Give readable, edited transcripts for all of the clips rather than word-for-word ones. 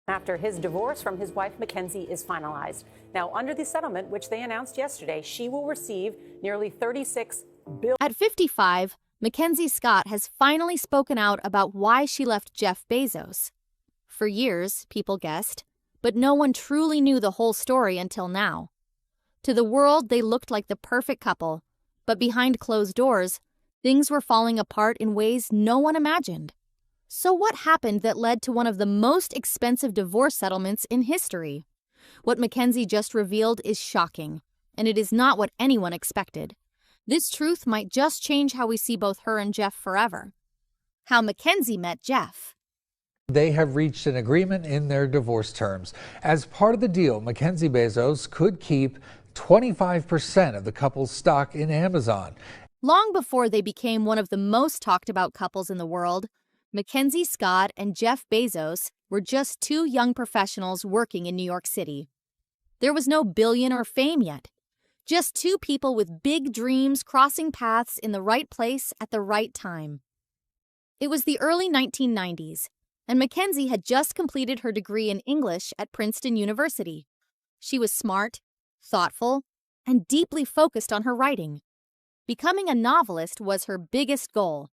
After his divorce from his wife, MacKenzie, is finalized. Now, under the settlement, which they announced yesterday, she will receive nearly $36 billion. At 55, MacKenzie Scott has finally spoken out about why she left Jeff Bezos. For years, people guessed, but no one truly knew the whole story until now. To the world, they looked like the perfect couple, but behind closed doors, things were falling apart in ways no one imagined. So what happened that led to one of the most expensive divorce settlements in history? What MacKenzie just revealed is shocking, and it is not what anyone expected. This truth might just change how we see both her and Jeff forever. How MacKenzie met Jeff. They have reached an agreement in their divorce terms. As part of the deal, MacKenzie Bezos could keep 25% of the couple's stock in Amazon. Long before they became one of the most talked about couples in the world, MacKenzie Scott and Jeff Bezos were just two young professionals working in New York City. There was no billion or fame yet. Just two people with big dreams crossing paths in the right place at the right time. It was the early 1990s, and MacKenzie had just completed her degree in English at Princeton University. She was smart, thoughtful, and deeply focused on her writing. Becoming a novelist was her biggest goal.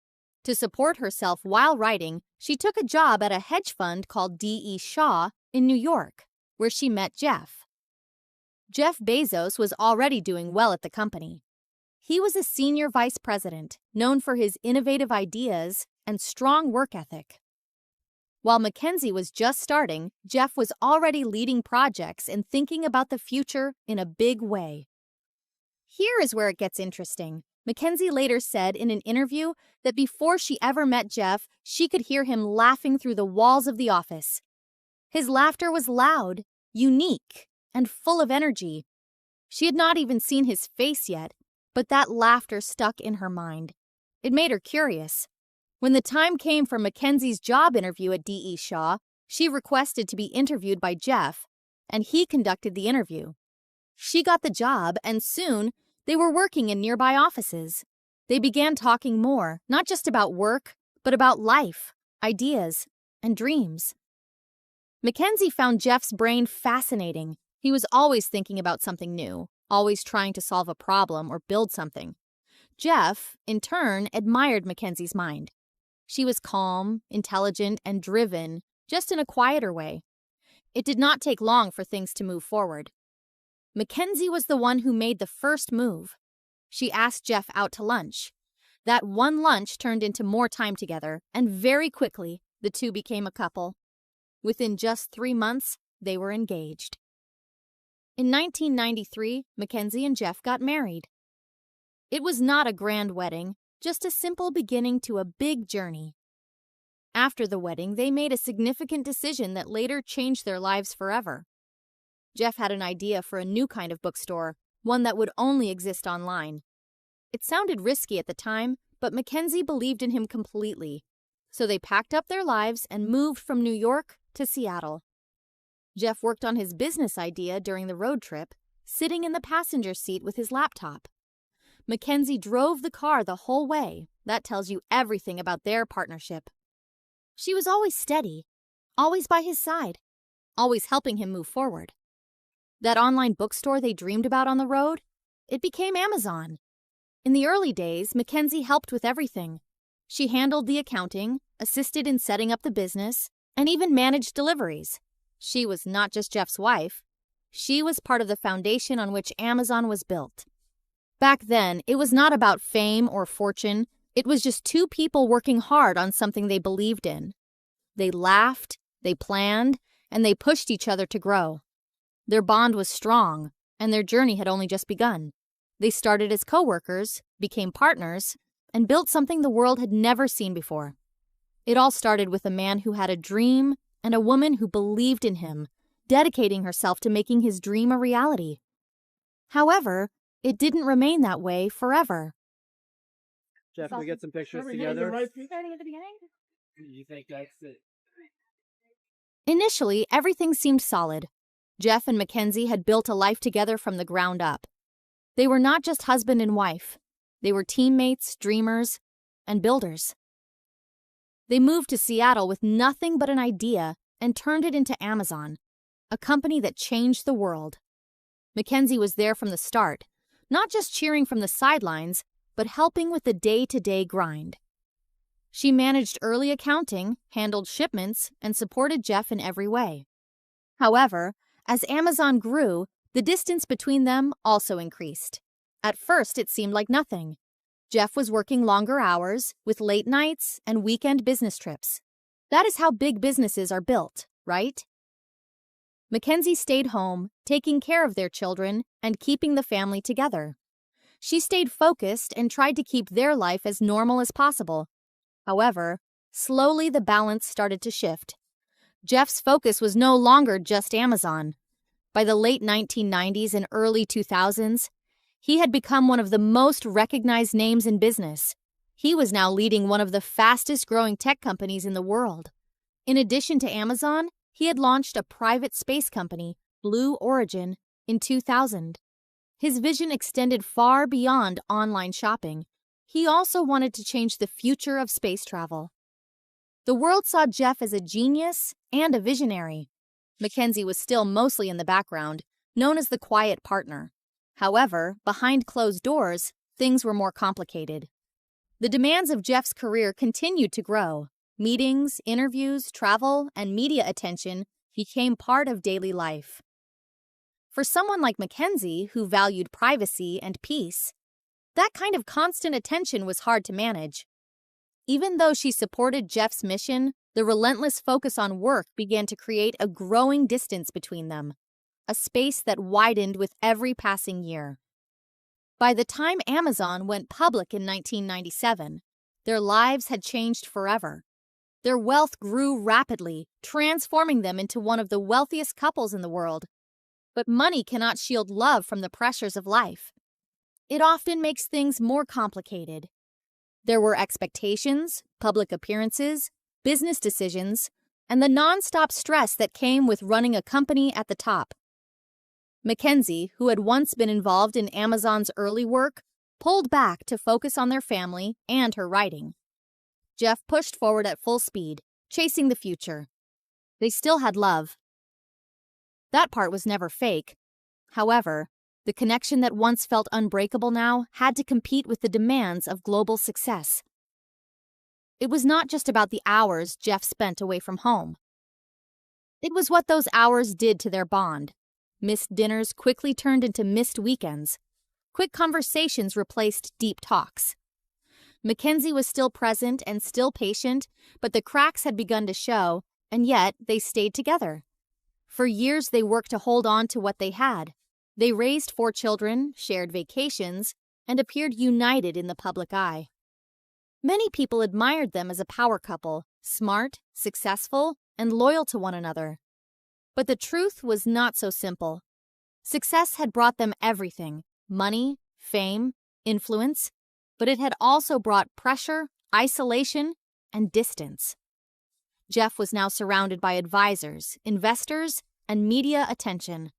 To support herself while writing, she took a job at a hedge fund called D.E. Shaw in New York, where she met Jeff. Jeff Bezos was already doing well at the company. He was a senior vice president, known for his innovative ideas and strong work ethic. While MacKenzie was just starting, Jeff was already leading projects and thinking about the future in a big way. Here is where it gets interesting. MacKenzie later said in an interview that before she ever met Jeff, she could hear him laughing through the walls of the office. His laughter was loud, unique, and full of energy. She had not even seen his face yet, but that laughter stuck in her mind. It made her curious. When the time came for MacKenzie's job interview at D.E. Shaw, she requested to be interviewed by Jeff, and he conducted the interview. She got the job, and soon, they were working in nearby offices. They began talking more, not just about work, but about life, ideas, and dreams. MacKenzie found Jeff's brain fascinating. He was always thinking about something new, always trying to solve a problem or build something. Jeff, in turn, admired MacKenzie's mind. She was calm, intelligent, and driven, just in a quieter way. It did not take long for things to move forward. MacKenzie was the one who made the first move. She asked Jeff out to lunch. That one lunch turned into more time together, and very quickly, the two became a couple. Within just 3 months, they were engaged. In 1993, MacKenzie and Jeff got married. It was not a grand wedding, just a simple beginning to a big journey. After the wedding, they made a significant decision that later changed their lives forever. Jeff had an idea for a new kind of bookstore, one that would only exist online. It sounded risky at the time, but MacKenzie believed in him completely. So they packed up their lives and moved from New York to Seattle. Jeff worked on his business idea during the road trip, sitting in the passenger seat with his laptop. MacKenzie drove the car the whole way. That tells you everything about their partnership. She was always steady, always by his side, always helping him move forward. That online bookstore they dreamed about on the road, it became Amazon. In the early days, MacKenzie helped with everything. She handled the accounting, assisted in setting up the business, and even managed deliveries. She was not just Jeff's wife. She was part of the foundation on which Amazon was built. Back then, it was not about fame or fortune. It was just two people working hard on something they believed in. They laughed, they planned, and they pushed each other to grow. Their bond was strong, and their journey had only just begun. They started as co-workers, became partners, and built something the world had never seen before. It all started with a man who had a dream and a woman who believed in him, dedicating herself to making his dream a reality. However, it didn't remain that way forever. Jeff, can we get some pictures together? Starting at the beginning? You think that's it? Initially, everything seemed solid. Jeff and MacKenzie had built a life together from the ground up. They were not just husband and wife. They were teammates, dreamers, and builders. They moved to Seattle with nothing but an idea and turned it into Amazon, a company that changed the world. MacKenzie was there from the start, not just cheering from the sidelines, but helping with the day-to-day grind. She managed early accounting, handled shipments, and supported Jeff in every way. However, as Amazon grew, the distance between them also increased. At first, it seemed like nothing. Jeff was working longer hours, with late nights and weekend business trips. That is how big businesses are built, right? MacKenzie stayed home, taking care of their children and keeping the family together. She stayed focused and tried to keep their life as normal as possible. However, slowly the balance started to shift. Jeff's focus was no longer just Amazon. By the late 1990s and early 2000s, he had become one of the most recognized names in business. He was now leading one of the fastest-growing tech companies in the world. In addition to Amazon, he had launched a private space company, Blue Origin, in 2000. His vision extended far beyond online shopping. He also wanted to change the future of space travel. The world saw Jeff as a genius and a visionary. MacKenzie was still mostly in the background, known as the quiet partner. However, behind closed doors, things were more complicated. The demands of Jeff's career continued to grow. Meetings, interviews, travel, and media attention became part of daily life. For someone like MacKenzie, who valued privacy and peace, that kind of constant attention was hard to manage. Even though she supported Jeff's mission, the relentless focus on work began to create a growing distance between them, a space that widened with every passing year. By the time Amazon went public in 1997, their lives had changed forever. Their wealth grew rapidly, transforming them into one of the wealthiest couples in the world. But money cannot shield love from the pressures of life. It often makes things more complicated. There were expectations, public appearances, business decisions, and the non-stop stress that came with running a company at the top. MacKenzie, who had once been involved in Amazon's early work, pulled back to focus on their family and her writing. Jeff pushed forward at full speed, chasing the future. They still had love. That part was never fake. However, the connection that once felt unbreakable now had to compete with the demands of global success. It was not just about the hours Jeff spent away from home. It was what those hours did to their bond. Missed dinners quickly turned into missed weekends. Quick conversations replaced deep talks. MacKenzie was still present and still patient, but the cracks had begun to show, and yet they stayed together. For years they worked to hold on to what they had. They raised 4 children, shared vacations, and appeared united in the public eye. Many people admired them as a power couple, smart, successful, and loyal to one another. But the truth was not so simple. Success had brought them everything: money, fame, influence, but it had also brought pressure, isolation, and distance. Jeff was now surrounded by advisors, investors, and media attention.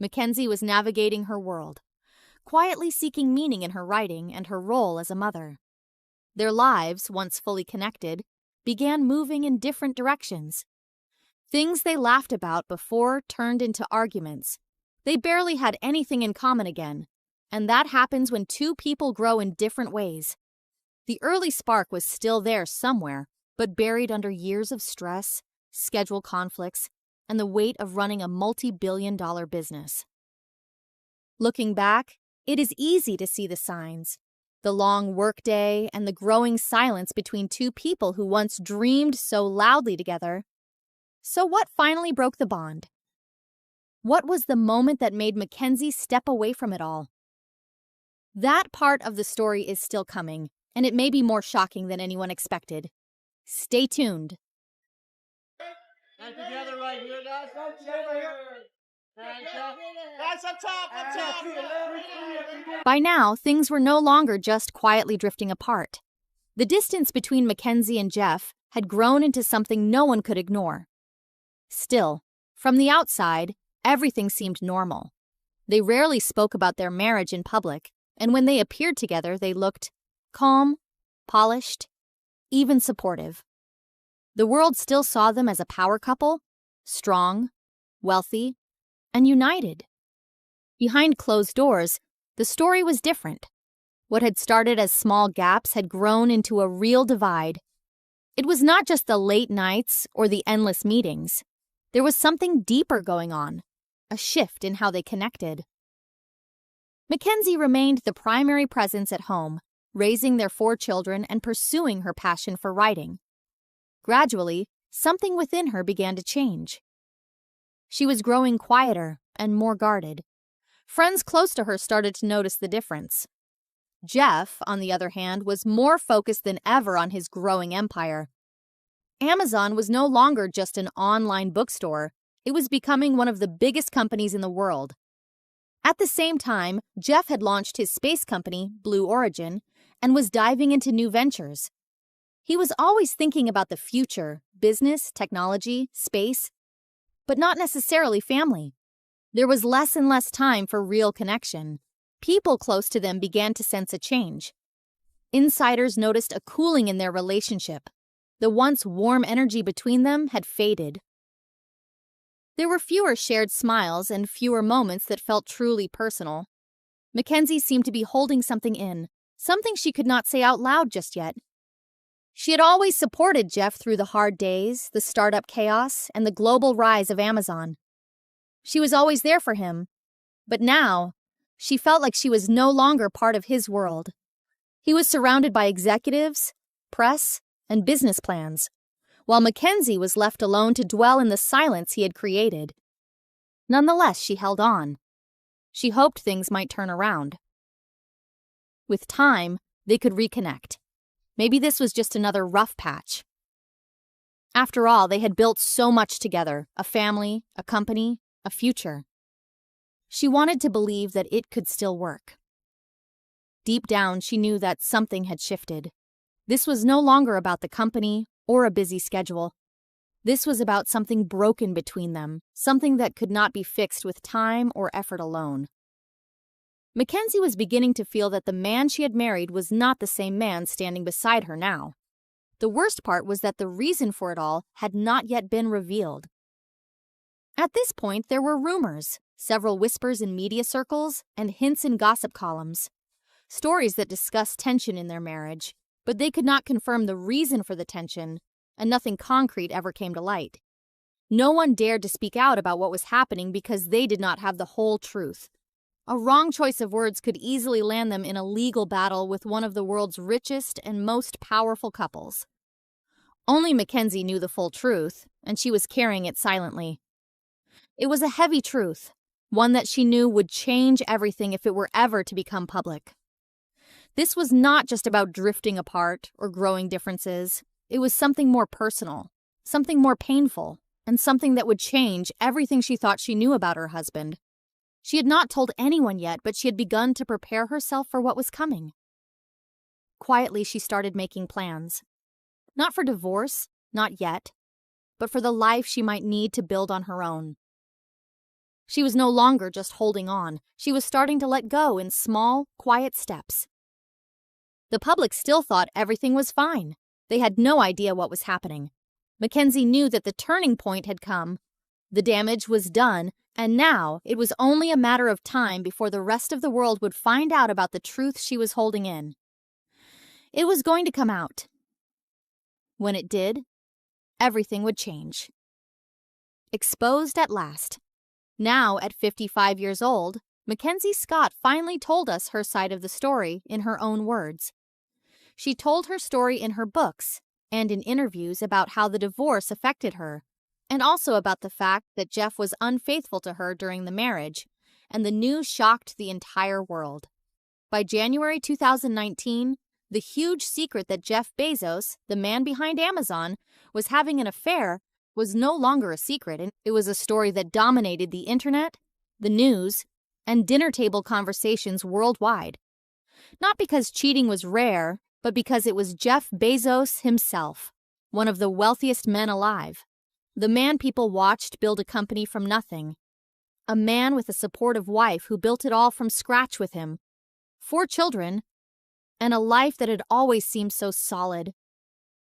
MacKenzie was navigating her world, quietly seeking meaning in her writing and her role as a mother. Their lives, once fully connected, began moving in different directions. Things they laughed about before turned into arguments. They barely had anything in common again, and that happens when 2 people grow in different ways. The early spark was still there somewhere, but buried under years of stress, schedule conflicts, and the weight of running a multi-billion-dollar business. Looking back, it is easy to see the signs. The long workday and the growing silence between 2 people who once dreamed so loudly together. So what finally broke the bond? What was the moment that made MacKenzie step away from it all? That part of the story is still coming, and it may be more shocking than anyone expected. Stay tuned. And together right here, guys. Go together. Guys, up top. By now, things were no longer just quietly drifting apart. The distance between MacKenzie and Jeff had grown into something no one could ignore. Still, from the outside, everything seemed normal. They rarely spoke about their marriage in public, and when they appeared together, they looked calm, polished, even supportive. The world still saw them as a power couple, strong, wealthy, and united. Behind closed doors, the story was different. What had started as small gaps had grown into a real divide. It was not just the late nights or the endless meetings. There was something deeper going on, a shift in how they connected. MacKenzie remained the primary presence at home, raising their 4 children and pursuing her passion for writing. Gradually, something within her began to change. She was growing quieter and more guarded. Friends close to her started to notice the difference. Jeff, on the other hand, was more focused than ever on his growing empire. Amazon was no longer just an online bookstore. It was becoming one of the biggest companies in the world. At the same time, Jeff had launched his space company, Blue Origin, and was diving into new ventures. He was always thinking about the future, business, technology, space, but not necessarily family. There was less and less time for real connection. People close to them began to sense a change. Insiders noticed a cooling in their relationship. The once warm energy between them had faded. There were fewer shared smiles and fewer moments that felt truly personal. MacKenzie seemed to be holding something in, something she could not say out loud just yet. She had always supported Jeff through the hard days, the startup chaos, and the global rise of Amazon. She was always there for him, but now, she felt like she was no longer part of his world. He was surrounded by executives, press, and business plans, while MacKenzie was left alone to dwell in the silence he had created. Nonetheless, she held on. She hoped things might turn around. With time, they could reconnect. Maybe this was just another rough patch. After all, they had built so much together, a family, a company, a future. She wanted to believe that it could still work. Deep down, she knew that something had shifted. This was no longer about the company or a busy schedule. This was about something broken between them, something that could not be fixed with time or effort alone. MacKenzie was beginning to feel that the man she had married was not the same man standing beside her now. The worst part was that the reason for it all had not yet been revealed. At this point, there were rumors, several whispers in media circles, and hints in gossip columns. Stories that discussed tension in their marriage, but they could not confirm the reason for the tension, and nothing concrete ever came to light. No one dared to speak out about what was happening because they did not have the whole truth. A wrong choice of words could easily land them in a legal battle with one of the world's richest and most powerful couples. Only MacKenzie knew the full truth, and she was carrying it silently. It was a heavy truth, one that she knew would change everything if it were ever to become public. This was not just about drifting apart or growing differences. It was something more personal, something more painful, and something that would change everything she thought she knew about her husband. She had not told anyone yet, but she had begun to prepare herself for what was coming. Quietly, she started making plans. Not for divorce, not yet, but for the life she might need to build on her own. She was no longer just holding on. She was starting to let go in small, quiet steps. The public still thought everything was fine. They had no idea what was happening. MacKenzie knew that the turning point had come. The damage was done, and now it was only a matter of time before the rest of the world would find out about the truth she was holding in. It was going to come out. When it did, everything would change. Exposed at last. Now, at 55 years old, MacKenzie Scott finally told us her side of the story in her own words. She told her story in her books and in interviews about how the divorce affected her, and also about the fact that Jeff was unfaithful to her during the marriage, and the news shocked the entire world. By January 2019, the huge secret that Jeff Bezos, the man behind Amazon, was having an affair was no longer a secret, and it was a story that dominated the internet, the news, and dinner table conversations worldwide. Not because cheating was rare, but because it was Jeff Bezos himself, one of the wealthiest men alive. The man people watched build a company from nothing. A man with a supportive wife who built it all from scratch with him. 4 children, and a life that had always seemed so solid.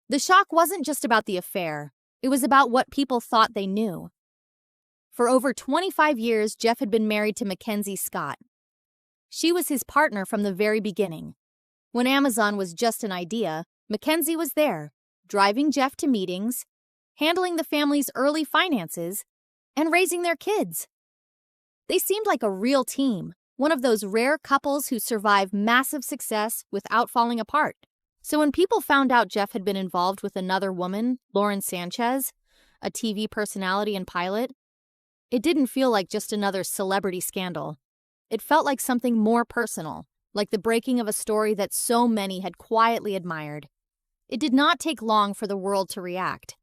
The shock wasn't just about the affair. It was about what people thought they knew. For over 25 years, Jeff had been married to MacKenzie Scott. She was his partner from the very beginning. When Amazon was just an idea, MacKenzie was there, driving Jeff to meetings, handling the family's early finances, and raising their kids. They seemed like a real team, one of those rare couples who survive massive success without falling apart. So when people found out Jeff had been involved with another woman, Lauren Sanchez, a TV personality and pilot, it didn't feel like just another celebrity scandal. It felt like something more personal, like the breaking of a story that so many had quietly admired. It did not take long for the world to react.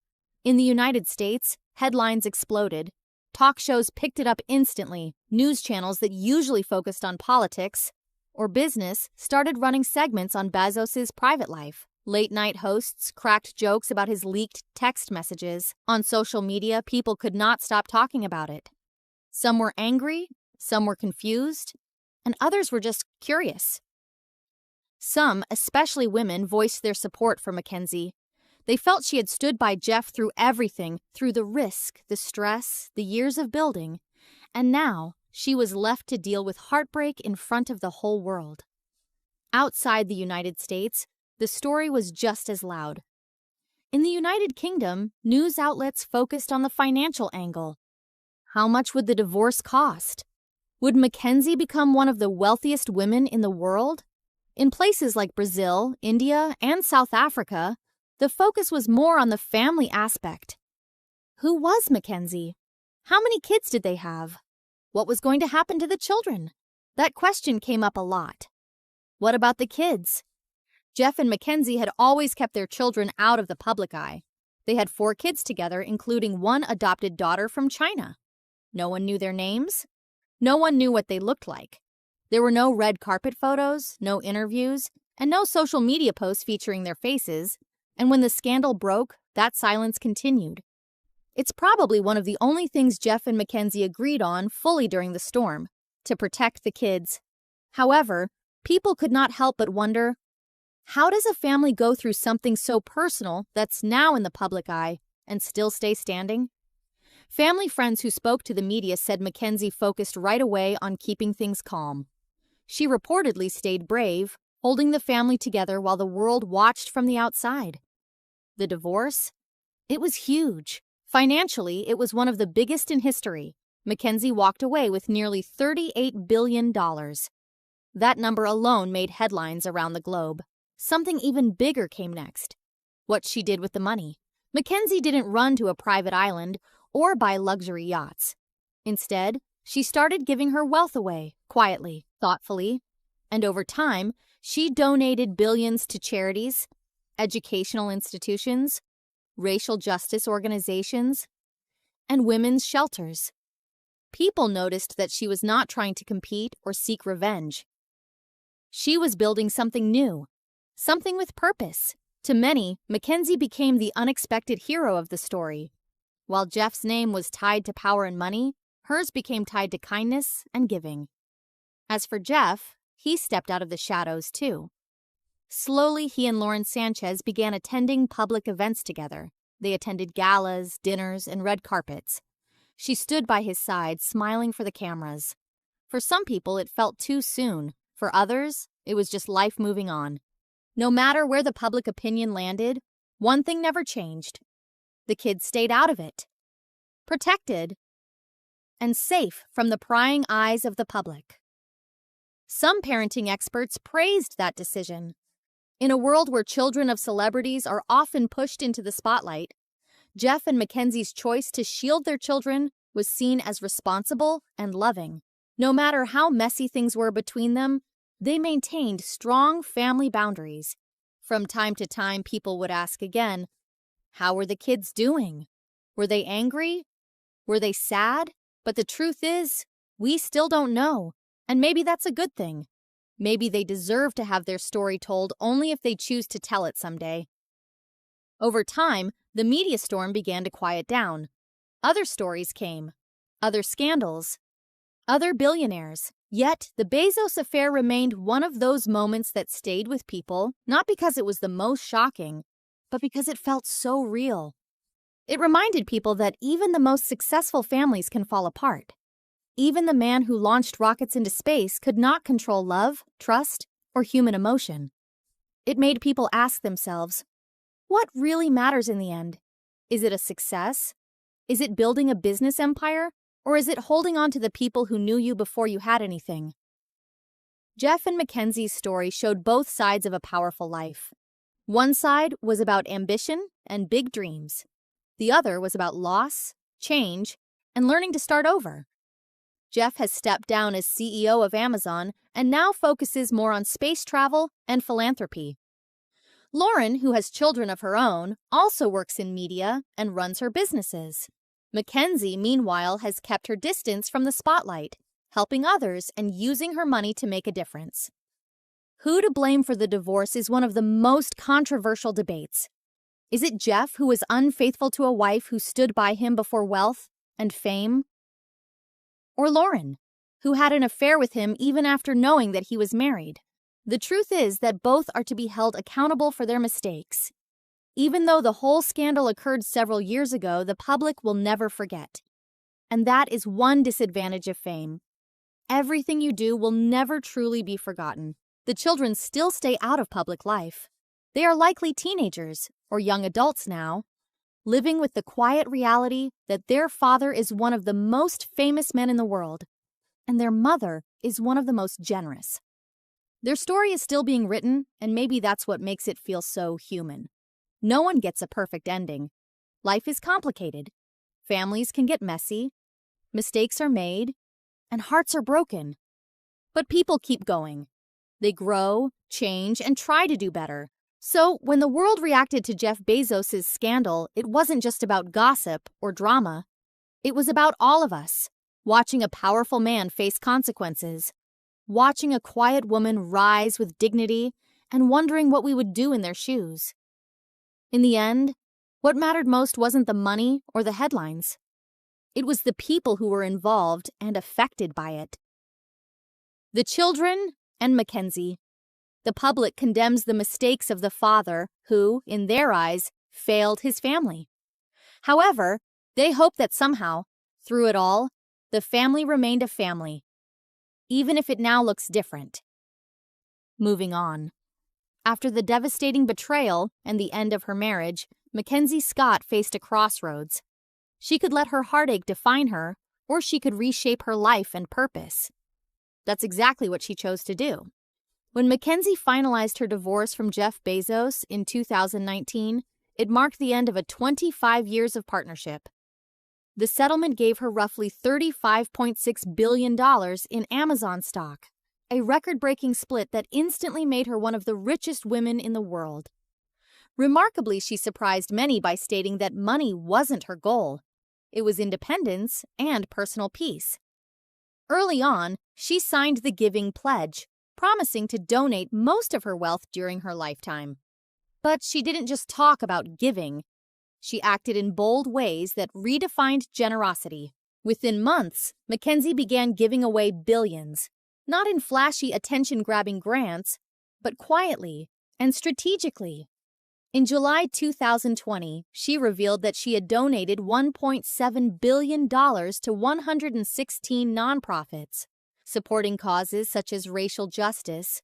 In the United States, headlines exploded. Talk shows picked it up instantly. News channels that usually focused on politics or business started running segments on Bezos' private life. Late-night hosts cracked jokes about his leaked text messages. On social media, people could not stop talking about it. Some were angry, some were confused, and others were just curious. Some, especially women, voiced their support for MacKenzie. They felt she had stood by Jeff through everything, through the risk, the stress, the years of building, and now she was left to deal with heartbreak in front of the whole world. Outside the United States, the story was just as loud. In the United Kingdom, news outlets focused on the financial angle. How much would the divorce cost? Would MacKenzie become one of the wealthiest women in the world? In places like Brazil, India, and South Africa, the focus was more on the family aspect. Who was MacKenzie? How many kids did they have? What was going to happen to the children? That question came up a lot. What about the kids? Jeff and MacKenzie had always kept their children out of the public eye. They had 4 kids together, including one adopted daughter from China. No one knew their names. No one knew what they looked like. There were no red carpet photos, no interviews, and no social media posts featuring their faces. And when the scandal broke, that silence continued. It's probably one of the only things Jeff and MacKenzie agreed on fully during the storm, to protect the kids. However, people could not help but wonder, how does a family go through something so personal that's now in the public eye and still stay standing? Family friends who spoke to the media said MacKenzie focused right away on keeping things calm. She reportedly stayed brave, holding the family together while the world watched from the outside. The divorce? It was huge. Financially, it was one of the biggest in history. MacKenzie walked away with nearly $38 billion. That number alone made headlines around the globe. Something even bigger came next. What she did with the money. MacKenzie didn't run to a private island or buy luxury yachts. Instead, she started giving her wealth away, quietly, thoughtfully, and over time, she donated billions to charities, educational institutions, racial justice organizations, and women's shelters. People noticed that she was not trying to compete or seek revenge. She was building something new, something with purpose. To many, MacKenzie became the unexpected hero of the story. While Jeff's name was tied to power and money, hers became tied to kindness and giving. As for Jeff, he stepped out of the shadows too. Slowly, he and Lauren Sanchez began attending public events together. They attended galas, dinners, and red carpets. She stood by his side, smiling for the cameras. For some people, it felt too soon. For others, it was just life moving on. No matter where the public opinion landed, one thing never changed. The kids stayed out of it, protected, and safe from the prying eyes of the public. Some parenting experts praised that decision. In a world where children of celebrities are often pushed into the spotlight, Jeff and MacKenzie's choice to shield their children was seen as responsible and loving. No matter how messy things were between them, they maintained strong family boundaries. From time to time, people would ask again, how were the kids doing? Were they angry? Were they sad? But the truth is, we still don't know. And maybe that's a good thing. Maybe they deserve to have their story told only if they choose to tell it someday. Over time, the media storm began to quiet down. Other stories came. Other scandals. Other billionaires. Yet, the Bezos affair remained one of those moments that stayed with people, not because it was the most shocking, but because it felt so real. It reminded people that even the most successful families can fall apart. Even the man who launched rockets into space could not control love, trust, or human emotion. It made people ask themselves, what really matters in the end? Is it a success? Is it building a business empire? Or is it holding on to the people who knew you before you had anything? Jeff and MacKenzie's story showed both sides of a powerful life. One side was about ambition and big dreams. The other was about loss, change, and learning to start over. Jeff has stepped down as CEO of Amazon and now focuses more on space travel and philanthropy. Lauren, who has children of her own, also works in media and runs her businesses. MacKenzie, meanwhile, has kept her distance from the spotlight, helping others and using her money to make a difference. Who to blame for the divorce is one of the most controversial debates. Is it Jeff, who was unfaithful to a wife who stood by him before wealth and fame? Or Lauren, who had an affair with him even after knowing that he was married? The truth is that both are to be held accountable for their mistakes. Even though the whole scandal occurred several years ago, the public will never forget. And that is one disadvantage of fame. Everything you do will never truly be forgotten. The children still stay out of public life. They are likely teenagers or young adults now, living with the quiet reality that their father is one of the most famous men in the world, and their mother is one of the most generous. Their story is still being written, and maybe that's what makes it feel so human. No one gets a perfect ending. Life is complicated. Families can get messy. Mistakes are made. And hearts are broken. But people keep going. They grow, change, and try to do better. So when the world reacted to Jeff Bezos' scandal, it wasn't just about gossip or drama. It was about all of us, watching a powerful man face consequences, watching a quiet woman rise with dignity, and wondering what we would do in their shoes. In the end, what mattered most wasn't the money or the headlines. It was the people who were involved and affected by it. The children and MacKenzie. The public condemns the mistakes of the father who, in their eyes, failed his family. However, they hope that somehow, through it all, the family remained a family, even if it now looks different. Moving on. After the devastating betrayal and the end of her marriage, MacKenzie Scott faced a crossroads. She could let her heartache define her, or she could reshape her life and purpose. That's exactly what she chose to do. When MacKenzie finalized her divorce from Jeff Bezos in 2019, it marked the end of a 25 years of partnership. The settlement gave her roughly $35.6 billion in Amazon stock, a record-breaking split that instantly made her one of the richest women in the world. Remarkably, she surprised many by stating that money wasn't her goal. It was independence and personal peace. Early on, she signed the Giving Pledge, promising to donate most of her wealth during her lifetime. But she didn't just talk about giving. She acted in bold ways that redefined generosity. Within months, MacKenzie began giving away billions, not in flashy attention-grabbing grants, but quietly and strategically. In July 2020, she revealed that she had donated $1.7 billion to 116 nonprofits, supporting causes such as racial justice,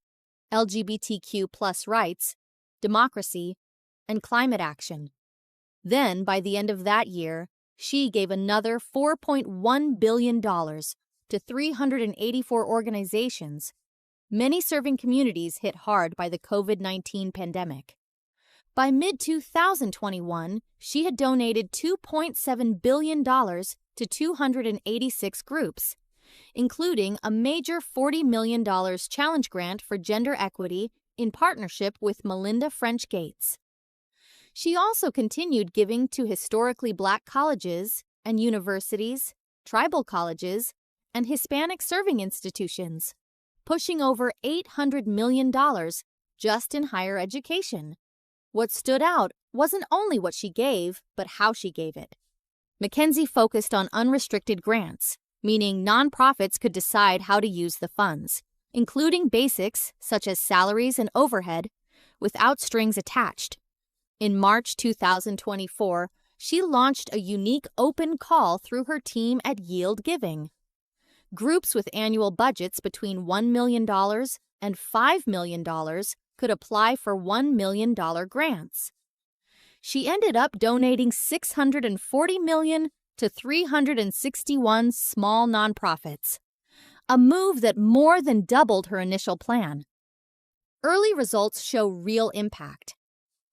LGBTQ+ rights, democracy, and climate action. Then, by the end of that year, she gave another $4.1 billion to 384 organizations, many serving communities hit hard by the COVID-19 pandemic. By mid-2021, she had donated $2.7 billion to 286 groups, including a major $40 million challenge grant for gender equity in partnership with Melinda French Gates. She also continued giving to historically Black colleges and universities, tribal colleges, and Hispanic serving institutions, pushing over $800 million just in higher education. What stood out wasn't only what she gave, but how she gave it. MacKenzie focused on unrestricted grants, meaning nonprofits could decide how to use the funds, including basics such as salaries and overhead, without strings attached. In March 2024, she launched a unique open call through her team at Yield Giving. Groups with annual budgets between $1 million and $5 million could apply for $1 million grants. She ended up donating $640 million to 361 small nonprofits, a move that more than doubled her initial plan. Early results show real impact.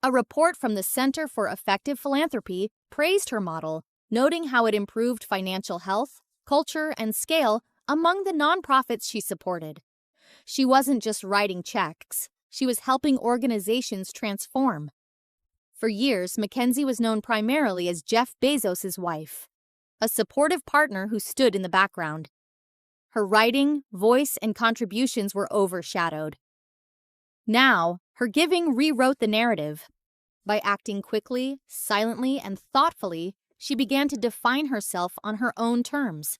A report from the Center for Effective Philanthropy praised her model, noting how it improved financial health, culture, and scale among the nonprofits she supported. She wasn't just writing checks, she was helping organizations transform. For years, MacKenzie was known primarily as Jeff Bezos' wife, a supportive partner who stood in the background. Her writing, voice, and contributions were overshadowed. Now, her giving rewrote the narrative. By acting quickly, silently, and thoughtfully, she began to define herself on her own terms.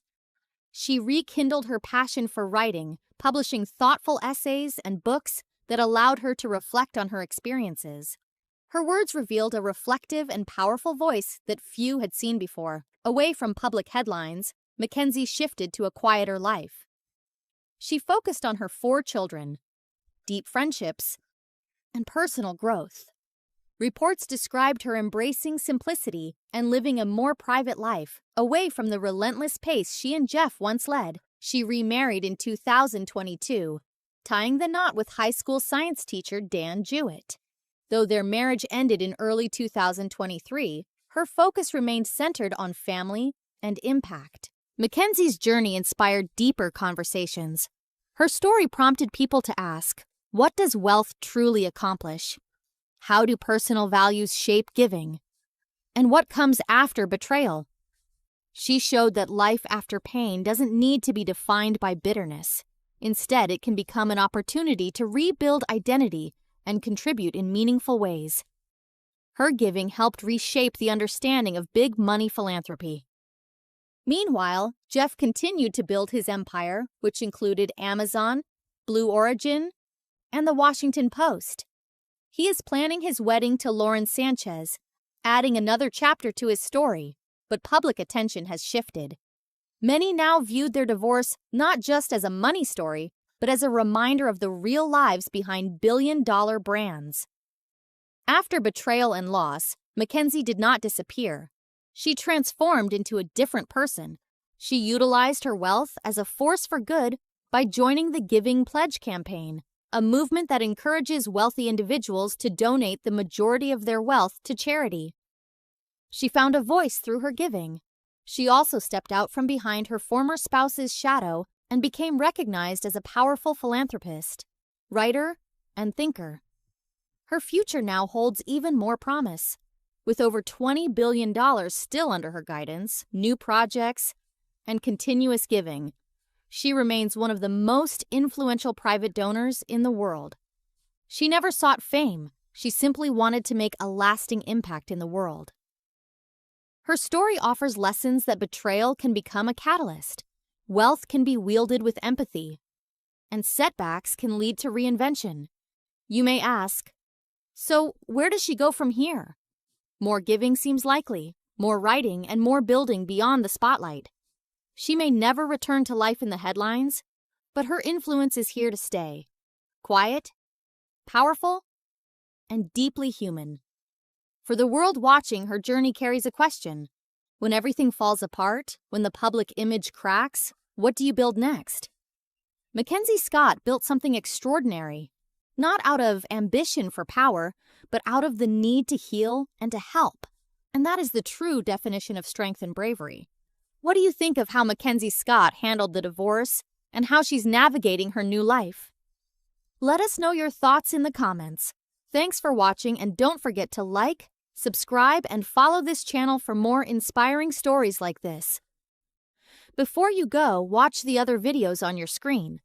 She rekindled her passion for writing, publishing thoughtful essays and books that allowed her to reflect on her experiences. Her words revealed a reflective and powerful voice that few had seen before. Away from public headlines, MacKenzie shifted to a quieter life. She focused on her 4 children, deep friendships, and personal growth. Reports described her embracing simplicity and living a more private life, away from the relentless pace she and Jeff once led. She remarried in 2022, tying the knot with high school science teacher Dan Jewett. Though their marriage ended in early 2023, her focus remained centered on family and impact. MacKenzie's journey inspired deeper conversations. Her story prompted people to ask, what does wealth truly accomplish? How do personal values shape giving? And what comes after betrayal? She showed that life after pain doesn't need to be defined by bitterness. Instead, it can become an opportunity to rebuild identity and contribute in meaningful ways. Her giving helped reshape the understanding of big money philanthropy. Meanwhile, Jeff continued to build his empire, which included Amazon, Blue Origin, and the Washington Post. He is planning his wedding to Lauren Sanchez, adding another chapter to his story, but public attention has shifted. Many now viewed their divorce not just as a money story, but as a reminder of the real lives behind billion-dollar brands. After betrayal and loss, MacKenzie did not disappear. She transformed into a different person. She utilized her wealth as a force for good by joining the Giving Pledge campaign, a movement that encourages wealthy individuals to donate the majority of their wealth to charity. She found a voice through her giving. She also stepped out from behind her former spouse's shadow and became recognized as a powerful philanthropist, writer, and thinker. Her future now holds even more promise. With over $20 billion still under her guidance, new projects, and continuous giving, she remains one of the most influential private donors in the world. She never sought fame. She simply wanted to make a lasting impact in the world. Her story offers lessons that betrayal can become a catalyst, wealth can be wielded with empathy, and setbacks can lead to reinvention. You may ask, so where does she go from here? More giving seems likely, more writing, and more building beyond the spotlight. She may never return to life in the headlines, but her influence is here to stay. Quiet, powerful, and deeply human. For the world watching, her journey carries a question. When everything falls apart, when the public image cracks, what do you build next? MacKenzie Scott built something extraordinary, not out of ambition for power, but out of the need to heal and to help. And that is the true definition of strength and bravery. What do you think of how MacKenzie Scott handled the divorce and how she's navigating her new life? Let us know your thoughts in the comments. Thanks for watching, and don't forget to like, subscribe, and follow this channel for more inspiring stories like this. Before you go, watch the other videos on your screen.